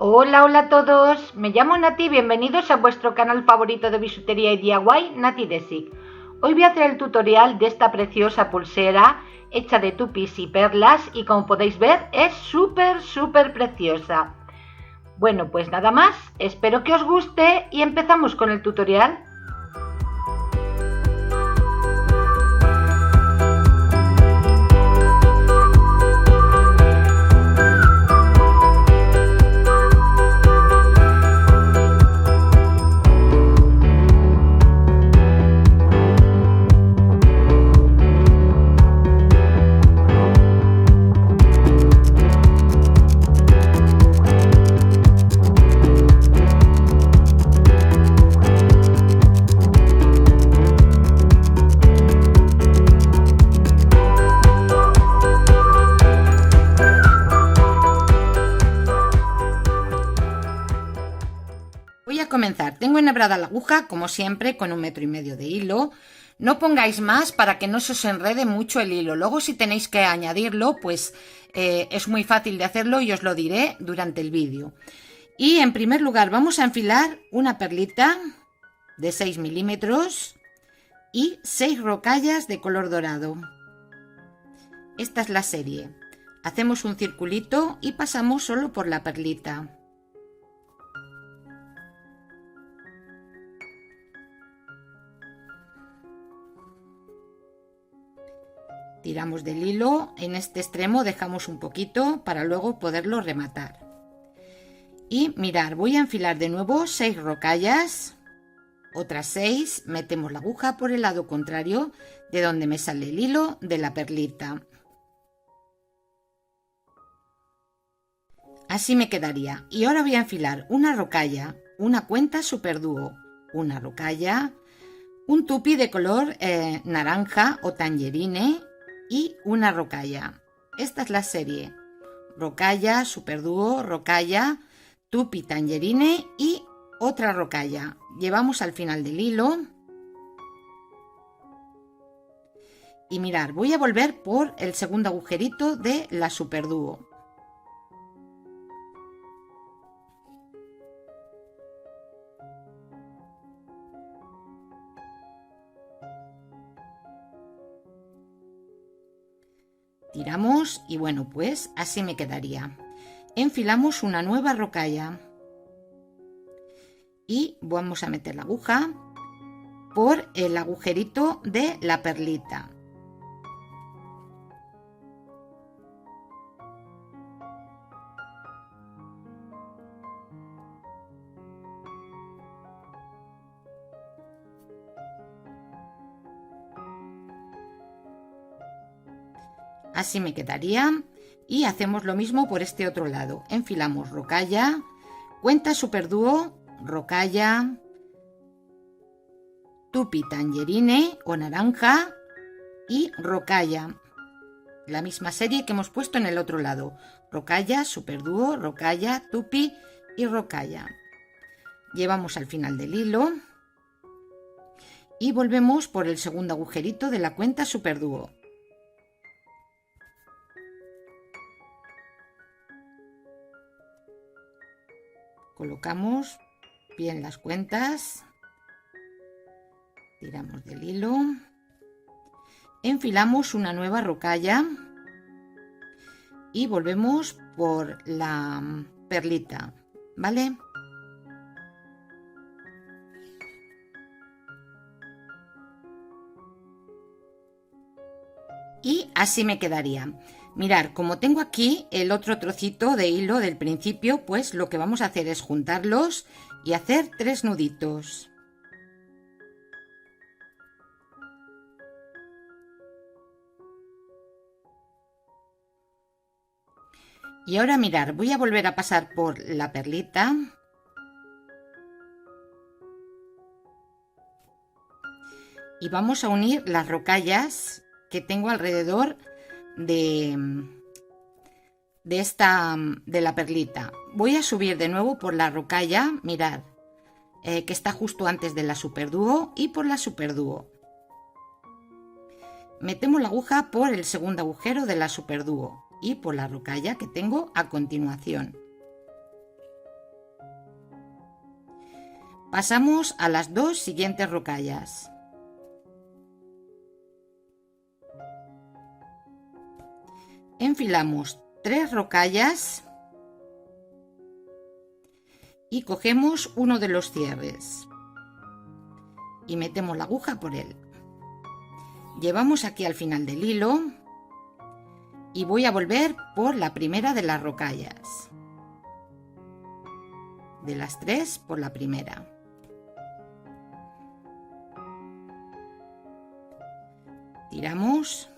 Hola, hola a todos, me llamo Nati, bienvenidos a vuestro canal favorito de bisutería y DIY, Nati Desic. Hoy voy a hacer el tutorial de esta preciosa pulsera hecha de tupis y perlas y como podéis ver es súper preciosa. Bueno, pues nada más, espero que os guste y empezamos con el tutorial. Voy a comenzar. Tengo enhebrada la aguja, como siempre, con 1,5 metros de hilo. No pongáis más para que no se os enrede mucho el hilo. Luego, si tenéis que añadirlo, pues es muy fácil de hacerlo y os lo diré durante el vídeo. Y en primer lugar vamos a enfilar una perlita de 6 milímetros y 6 rocallas de color dorado. Esta es la serie. Hacemos un circulito y pasamos solo por la perlita. Tiramos del hilo, en este extremo dejamos un poquito para luego poderlo rematar. Y mirar, voy a enfilar de nuevo 6 rocallas, otras 6, metemos la aguja por el lado contrario de donde me sale el hilo de la perlita. Así me quedaría. Y ahora voy a enfilar una rocalla, una cuenta superdúo, una rocalla, un tupi de color naranja o tangerine y una rocalla. Esta es la serie: rocalla, superdúo, rocalla, tupi, tangerine y otra rocalla. Llevamos al final del hilo y mirar, voy a volver por el segundo agujerito de la superdúo. Tiramos y bueno, pues así me quedaría. Enfilamos una nueva rocalla y vamos a meter la aguja por el agujerito de la perlita. Así me quedaría y hacemos lo mismo por este otro lado. Enfilamos rocalla, cuenta superdúo, rocalla, tupi tangerine o naranja y rocalla. La misma serie que hemos puesto en el otro lado. Rocalla, superdúo, rocalla, tupi y rocalla. Llevamos al final del hilo y volvemos por el segundo agujerito de la cuenta superdúo. Colocamos bien las cuentas, tiramos del hilo, enfilamos una nueva rocalla y volvemos por la perlita, ¿vale? Y así me quedaría. Mirar, como tengo aquí el otro trocito de hilo del principio, pues lo que vamos a hacer es juntarlos y hacer 3 nuditos. Y ahora mirar, voy a volver a pasar por la perlita. Y vamos a unir las rocallas que tengo alrededor de la perlita. Voy a subir de nuevo por la rocalla, mirad, que está justo antes de la superdúo, y por la superdúo. Metemos la aguja por el segundo agujero de la superdúo y por la rocalla que tengo a continuación. Pasamos a las 2 siguientes rocallas. Enfilamos 3 rocallas y cogemos uno de los cierres y metemos la aguja por él. Llevamos aquí al final del hilo y voy a volver por la primera de las rocallas. De las 3 por la primera. Tiramos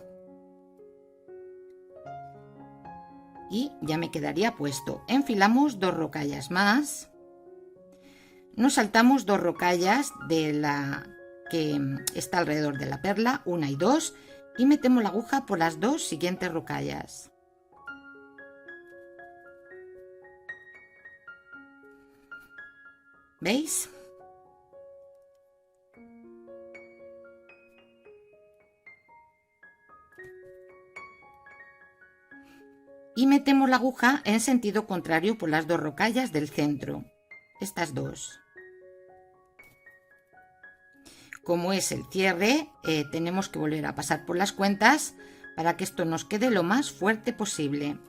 y ya me quedaría puesto. Enfilamos 2 rocallas más. Nos saltamos 2 rocallas de la que está alrededor de la perla, 1 y 2, y metemos la aguja por las 2 siguientes rocallas. ¿Veis? Y metemos la aguja en sentido contrario por las 2 rocallas del centro, estas 2. Como es el cierre, tenemos que volver a pasar por las cuentas para que esto nos quede lo más fuerte posible.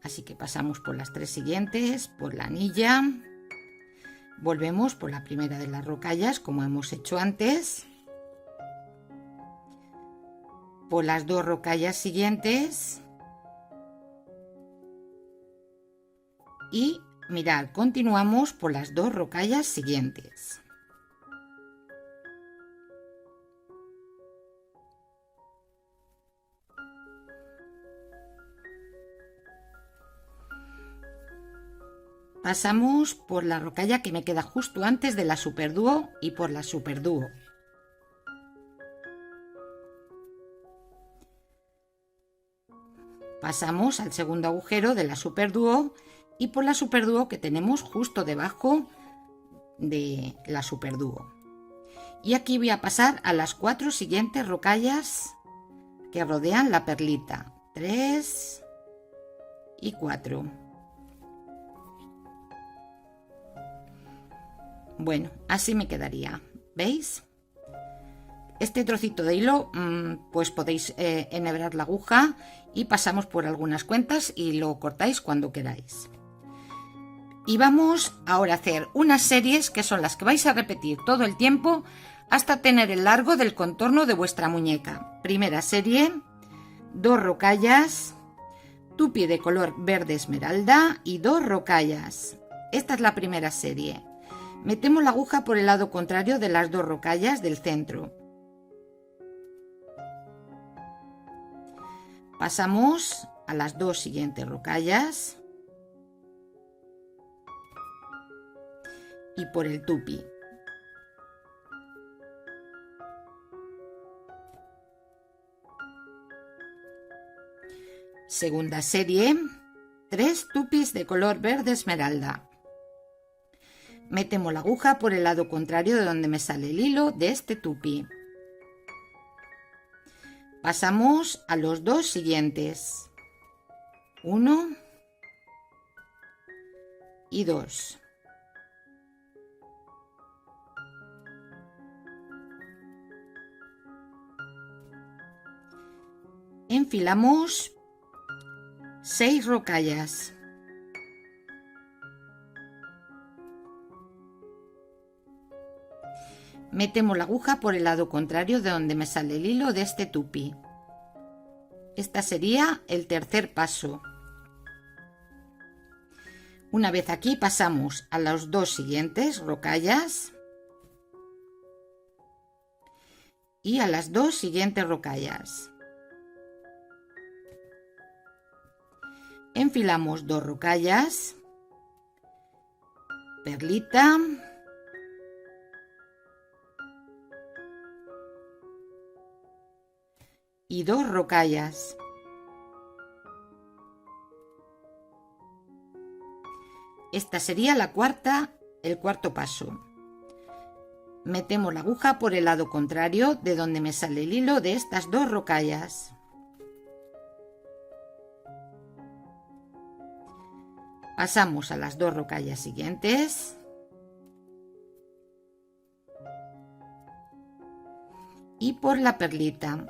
Así que pasamos por las 3 siguientes, por la anilla, volvemos por la primera de las rocallas como hemos hecho antes, por las 2 rocallas siguientes y mirad, continuamos por las 2 rocallas siguientes. Pasamos por la rocalla que me queda justo antes de la superdúo y por la superdúo. Pasamos al segundo agujero de la superdúo y por la superdúo que tenemos justo debajo de la superdúo. Y aquí voy a pasar a las 4 siguientes rocallas que rodean la perlita. 3 y 4. Bueno, así me quedaría, ¿veis? Este trocito de hilo, pues podéis enhebrar la aguja y pasamos por algunas cuentas y lo cortáis cuando queráis. Y vamos ahora a hacer unas series que son las que vais a repetir todo el tiempo hasta tener el largo del contorno de vuestra muñeca. Primera serie, 2 rocallas, tupi de color verde esmeralda y 2 rocallas. Esta es la primera serie. Metemos la aguja por el lado contrario de las 2 rocallas del centro. Pasamos a las 2 siguientes rocallas y por el tupi. Segunda serie, 3 tupis de color verde esmeralda. Metemos la aguja por el lado contrario de donde me sale el hilo de este tupi. Pasamos a los 2 siguientes. 1 y 2. Enfilamos 6 rocallas. Metemos la aguja por el lado contrario de donde me sale el hilo de este tupi. Este sería el tercer paso. Una vez aquí pasamos a las 2 siguientes rocallas y a las 2 siguientes rocallas. Enfilamos 2 rocallas, perlita, y 2 rocallas. Esta sería el cuarto paso. Metemos la aguja por el lado contrario de donde me sale el hilo de estas 2 rocallas. Pasamos a las 2 rocallas siguientes y por la perlita.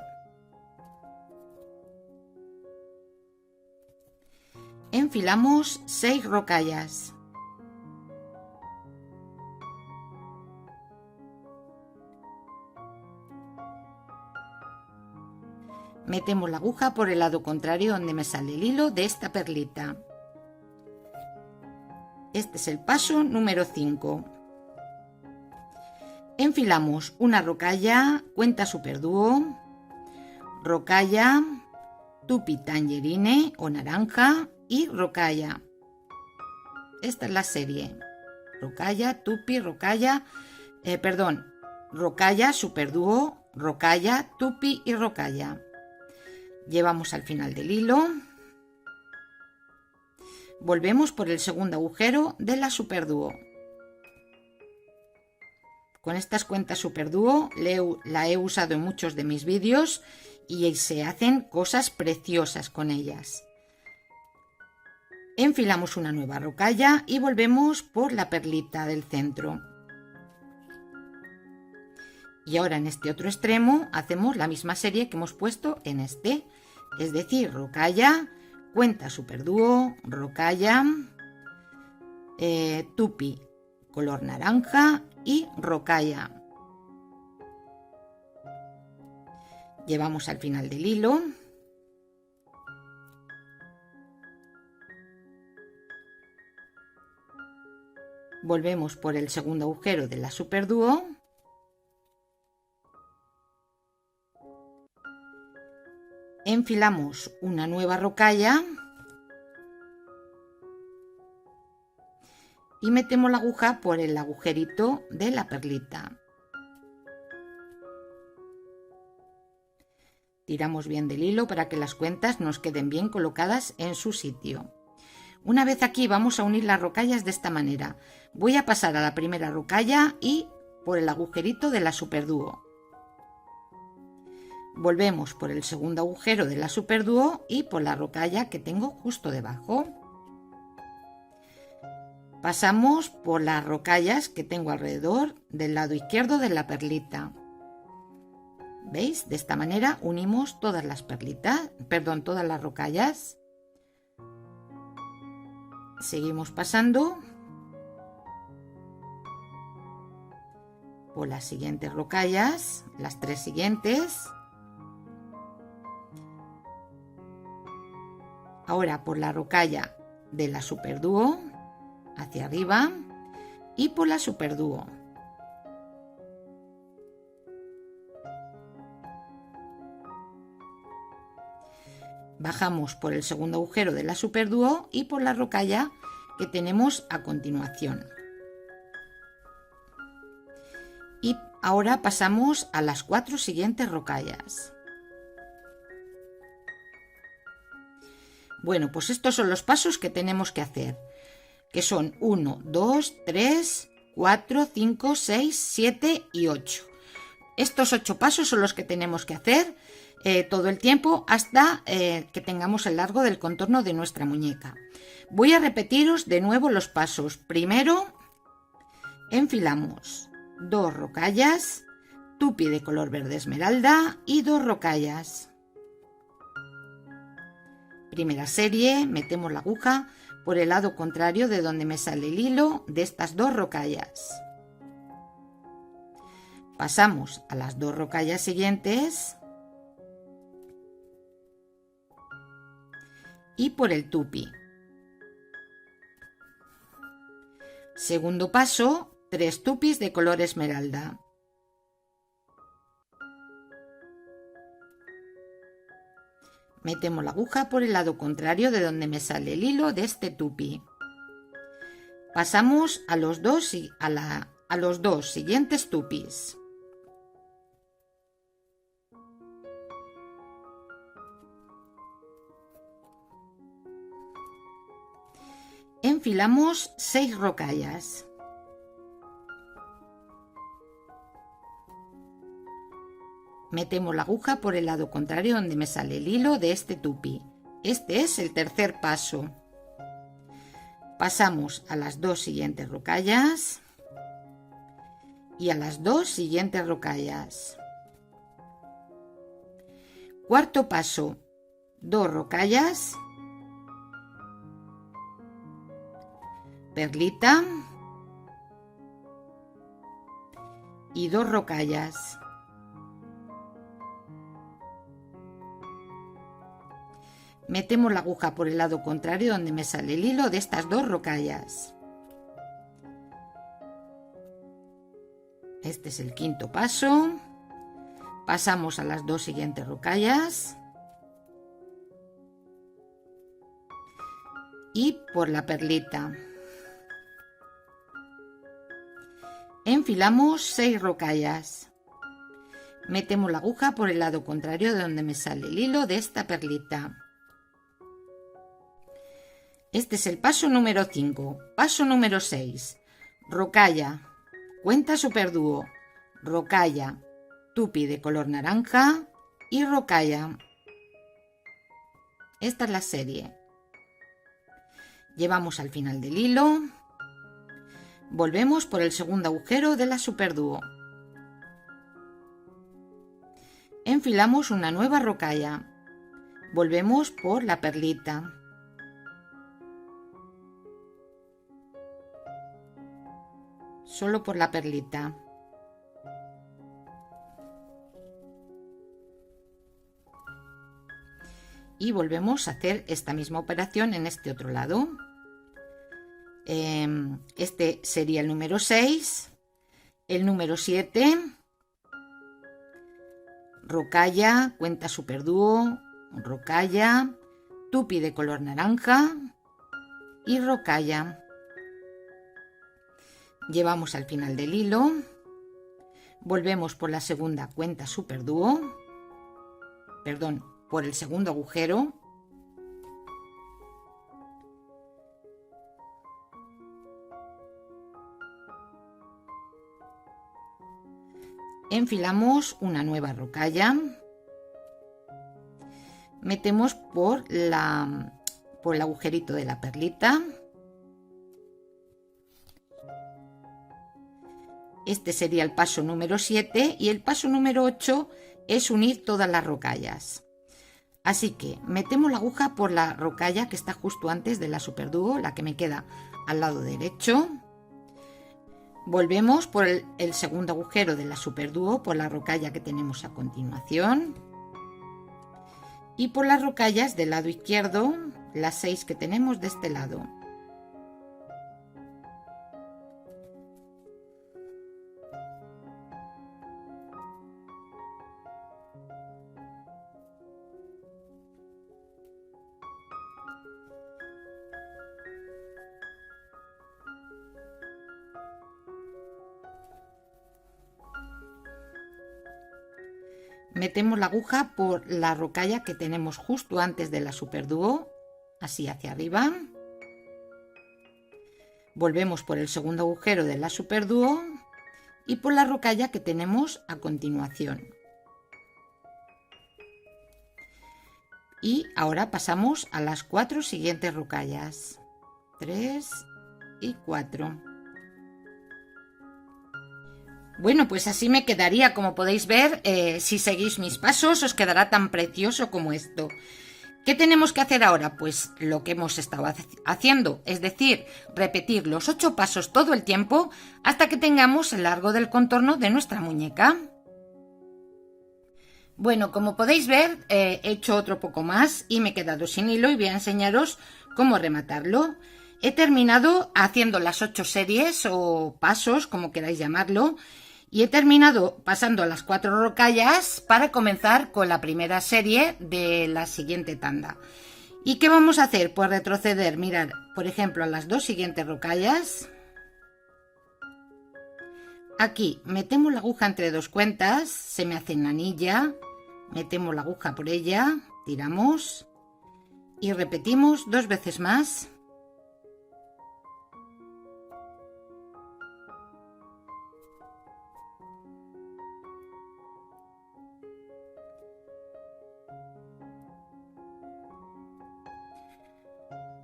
Enfilamos 6 rocallas. Metemos la aguja por el lado contrario donde me sale el hilo de esta perlita. Este es el paso número 5. Enfilamos una rocalla, cuenta superdúo, rocalla, tupi tangerine o naranja y rocalla. Esta es la serie. Rocalla, tupi, rocalla, rocalla, superdúo, rocalla, tupi y rocalla. Llevamos al final del hilo. Volvemos por el segundo agujero de la superdúo. Con estas cuentas superdúo la he usado en muchos de mis vídeos y se hacen cosas preciosas con ellas. Enfilamos una nueva rocalla y volvemos por la perlita del centro. Y ahora en este otro extremo hacemos la misma serie que hemos puesto en este, es decir, rocalla, cuenta superdúo, rocalla, tupi color naranja y rocalla. Llevamos al final del hilo. Volvemos por el segundo agujero de la superdúo. Enfilamos una nueva rocalla y metemos la aguja por el agujerito de la perlita. Tiramos bien del hilo para que las cuentas nos queden bien colocadas en su sitio. Una vez aquí vamos a unir las rocallas de esta manera. Voy a pasar a la primera rocalla y por el agujerito de la superdúo. Volvemos por el segundo agujero de la superdúo y por la rocalla que tengo justo debajo. Pasamos por las rocallas que tengo alrededor del lado izquierdo de la perlita. ¿Veis? De esta manera unimos todas las todas las rocallas. Seguimos pasando por las siguientes rocallas, las 3 siguientes. Ahora por la rocalla de la superdúo hacia arriba y por la superdúo. Bajamos por el segundo agujero de la superdúo y por la rocalla que tenemos a continuación. Y ahora pasamos a las 4 siguientes rocallas. Bueno, pues estos son los pasos que tenemos que hacer, que son 1, 2, 3, 4, 5, 6, 7 y 8. Estos 8 pasos son los que tenemos que hacer todo el tiempo hasta que tengamos el largo del contorno de nuestra muñeca. Voy a repetiros de nuevo los pasos. Primero, enfilamos 2 rocallas, tupi de color verde esmeralda y 2 rocallas. Primera serie, metemos la aguja por el lado contrario de donde me sale el hilo de estas 2 rocallas. Pasamos a las 2 rocallas siguientes y por el tupi. Segundo paso, 3 tupis de color esmeralda. Metemos la aguja por el lado contrario de donde me sale el hilo de este tupi. Pasamos a los dos siguientes tupis. Enfilamos 6 rocallas. Metemos la aguja por el lado contrario donde me sale el hilo de este tupi. Este es el tercer paso. Pasamos a las 2 siguientes rocallas y a las 2 siguientes rocallas. Cuarto paso, 2 rocallas, perlita y 2 rocallas. Metemos la aguja por el lado contrario donde me sale el hilo de estas 2 rocallas. Este es el quinto paso. Pasamos a las 2 siguientes rocallas y por la perlita. Enfilamos 6 rocallas. Metemos la aguja por el lado contrario de donde me sale el hilo de esta perlita. Este es el paso número 5. Paso número 6. Rocalla, cuenta superdúo, rocalla, tupi de color naranja y rocalla. Esta es la serie. Llevamos al final del hilo. Volvemos por el segundo agujero de la superdúo. Enfilamos una nueva rocalla. Volvemos por la perlita. Solo por la perlita. Y volvemos a hacer esta misma operación en este otro lado. Este sería el número 6. El número 7. Rocalla, cuenta superdúo, rocalla, tupi de color naranja y rocalla. Llevamos al final del hilo, volvemos por la segunda cuenta superdúo, perdón, por el segundo agujero, enfilamos una nueva rocalla, metemos por el agujerito de la perlita. Este sería el paso número 7 y el paso número 8 es unir todas las rocallas. Así que metemos la aguja por la rocalla que está justo antes de la superdúo, la que me queda al lado derecho. Volvemos por el segundo agujero de la superdúo, por la rocalla que tenemos a continuación. Y por las rocallas del lado izquierdo, las 6 que tenemos de este lado. Metemos la aguja por la rocalla que tenemos justo antes de la superdúo, así hacia arriba. Volvemos por el segundo agujero de la superdúo y por la rocalla que tenemos a continuación. Y ahora pasamos a las 4 siguientes rocallas. 3 y 4. Bueno, pues así me quedaría, como podéis ver, si seguís mis pasos os quedará tan precioso como esto. ¿Qué tenemos que hacer ahora? Pues lo que hemos estado haciendo, es decir, repetir los 8 pasos todo el tiempo hasta que tengamos el largo del contorno de nuestra muñeca. Bueno, como podéis ver, he hecho otro poco más y me he quedado sin hilo y voy a enseñaros cómo rematarlo. He terminado haciendo las 8 series o pasos, como queráis llamarlo, y he terminado pasando las 4 rocallas para comenzar con la primera serie de la siguiente tanda. ¿Y qué vamos a hacer? Pues retroceder, mirad, por ejemplo, a las 2 siguientes rocallas. Aquí metemos la aguja entre 2 cuentas, se me hace una anilla, metemos la aguja por ella, tiramos y repetimos 2 veces más.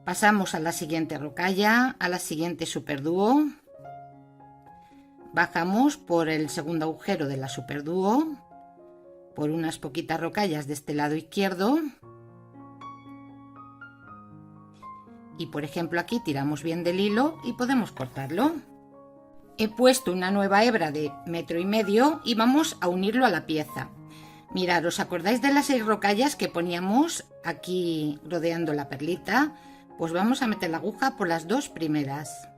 Pasamos a la siguiente rocalla, a la siguiente superdúo. Bajamos por el segundo agujero de la superdúo. por unas poquitas rocallas de este lado izquierdo. Y por ejemplo aquí tiramos bien del hilo y podemos cortarlo. He puesto una nueva hebra de 1,5 metros y vamos a unirlo a la pieza. Mirad, ¿os acordáis de las 6 rocallas que poníamos aquí rodeando la perlita? Pues vamos a meter la aguja por las 2 primeras.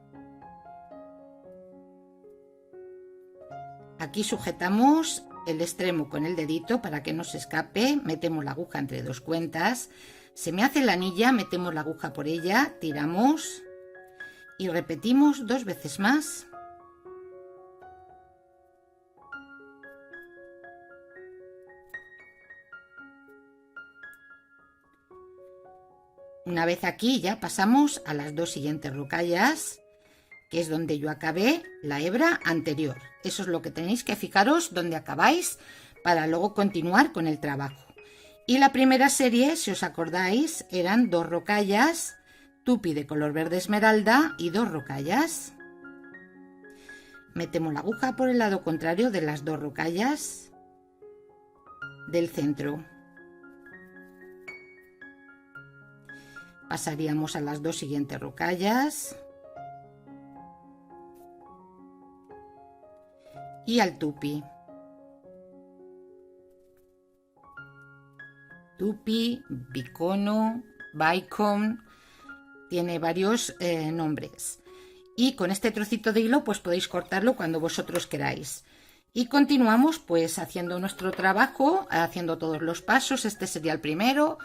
Aquí sujetamos el extremo con el dedito para que no se escape, metemos la aguja entre 2 cuentas, se me hace la anilla, metemos la aguja por ella, tiramos y repetimos 2 veces más. Una vez aquí ya pasamos a las 2 siguientes rocallas, que es donde yo acabé la hebra anterior. Eso es lo que tenéis que fijaros donde acabáis para luego continuar con el trabajo. Y la primera serie, si os acordáis, eran 2 rocallas, tupi de color verde esmeralda y 2 rocallas. Metemos la aguja por el lado contrario de las 2 rocallas del centro. Pasaríamos a las 2 siguientes rocallas y al tupi. Tupi, bicono, bicon, tiene varios nombres. Y con este trocito de hilo pues podéis cortarlo cuando vosotros queráis. Y continuamos pues haciendo nuestro trabajo, haciendo todos los pasos. Este sería el primero.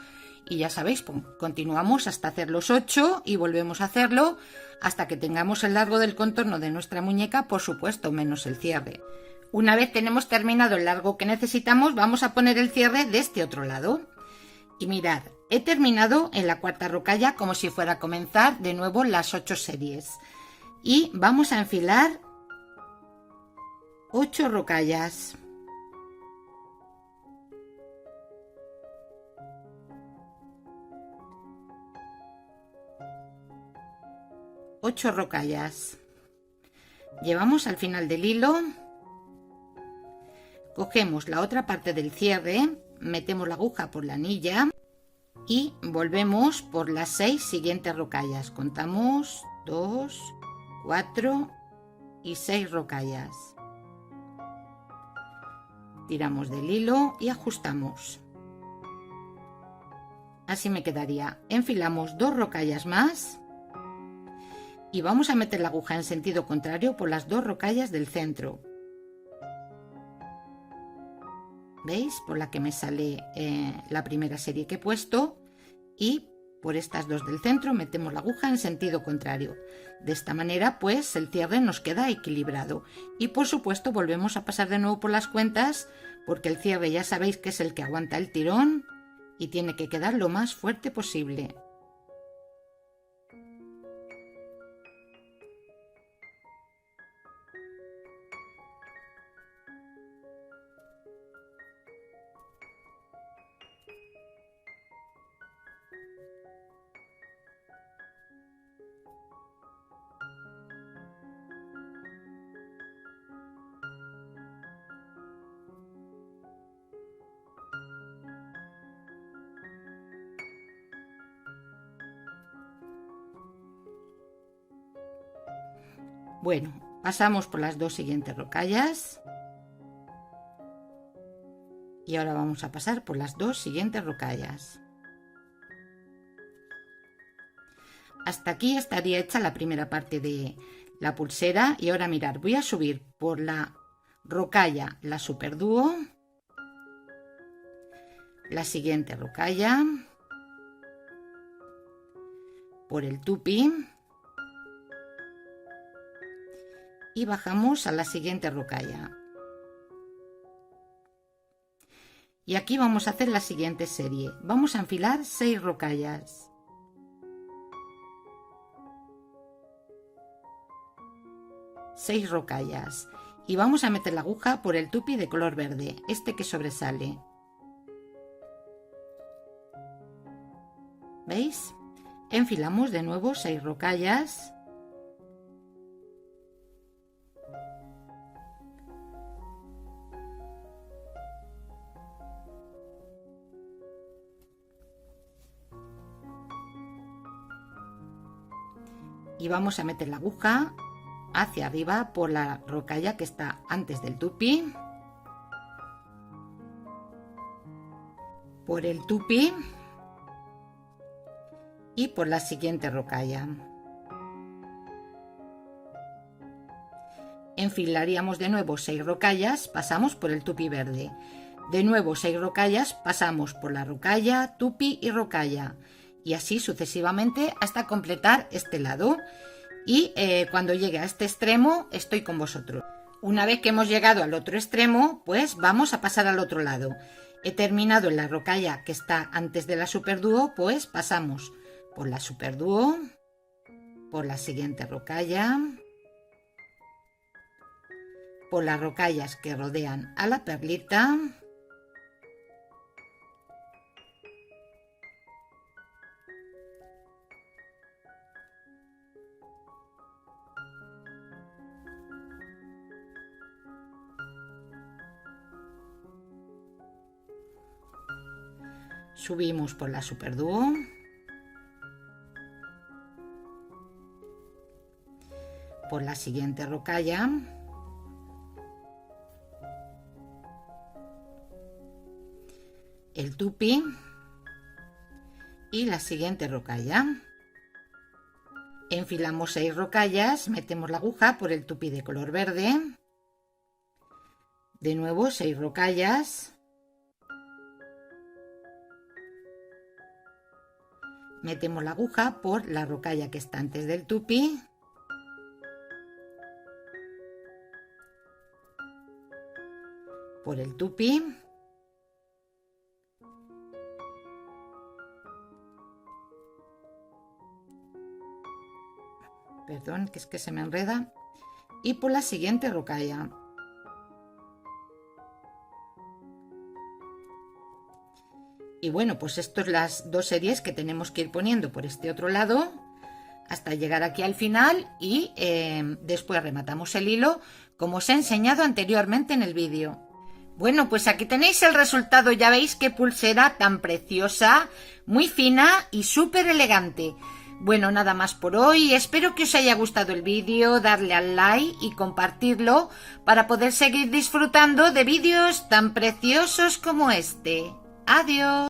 Y ya sabéis, pues, continuamos hasta hacer los 8 y volvemos a hacerlo hasta que tengamos el largo del contorno de nuestra muñeca, por supuesto, menos el cierre. Una vez tenemos terminado el largo que necesitamos, vamos a poner el cierre de este otro lado. Y mirad, he terminado en la 4ª rocalla como si fuera a comenzar de nuevo las 8 series. Y vamos a enfilar 8 rocallas. 8 rocallas. Llevamos al final del hilo, cogemos la otra parte del cierre, metemos la aguja por la anilla y volvemos por las 6 siguientes rocallas. Contamos 2, 4 y 6 rocallas. Tiramos del hilo y ajustamos. Así me quedaría. Enfilamos 2 rocallas más y vamos a meter la aguja en sentido contrario por las 2 rocallas del centro. ¿Veis? Por la que me sale la primera serie que he puesto, y por estas 2 del centro metemos la aguja en sentido contrario. De esta manera pues el cierre nos queda equilibrado. Y por supuesto volvemos a pasar de nuevo por las cuentas, porque el cierre ya sabéis que es el que aguanta el tirón y tiene que quedar lo más fuerte posible. Bueno, pasamos por las 2 siguientes rocallas y ahora vamos a pasar por las 2 siguientes rocallas. Hasta aquí estaría hecha la primera parte de la pulsera. Y ahora mirad, voy a subir por la rocalla la superdúo, la siguiente rocalla, por el tupi y bajamos a la siguiente rocalla. Y aquí vamos a hacer la siguiente serie. Vamos a enfilar 6 rocallas. Seis rocallas. Y vamos a meter la aguja por el tupi de color verde, este que sobresale. ¿Veis? Enfilamos de nuevo 6 rocallas. y vamos a meter la aguja hacia arriba por la rocalla que está antes del tupi, por el tupi y por la siguiente rocalla. Enfilaríamos de nuevo 6 rocallas, pasamos por el tupi verde. De nuevo 6 rocallas, pasamos por la rocalla, tupi y rocalla. Y así sucesivamente hasta completar este lado. Y cuando llegue a este extremo estoy con vosotros. Una vez que hemos llegado al otro extremo, pues vamos a pasar al otro lado. He terminado en la rocalla que está antes de la superdúo, pues pasamos por la superdúo, por la siguiente rocalla, por las rocallas que rodean a la perlita, subimos por la superdúo, por la siguiente rocalla, el tupi y la siguiente rocalla. Enfilamos 6 rocallas, metemos la aguja por el tupi de color verde, de nuevo 6 rocallas, metemos la aguja por la rocalla que está antes del tupi, por el tupi perdón, que es que se me enreda, y por la siguiente rocalla. Y bueno, pues esto es las 2 series que tenemos que ir poniendo por este otro lado hasta llegar aquí al final y después rematamos el hilo como os he enseñado anteriormente en el vídeo. Bueno, pues aquí tenéis el resultado, ya veis qué pulsera tan preciosa, muy fina y súper elegante. Bueno, nada más por hoy, espero que os haya gustado el vídeo, darle al like y compartirlo para poder seguir disfrutando de vídeos tan preciosos como este. Adiós.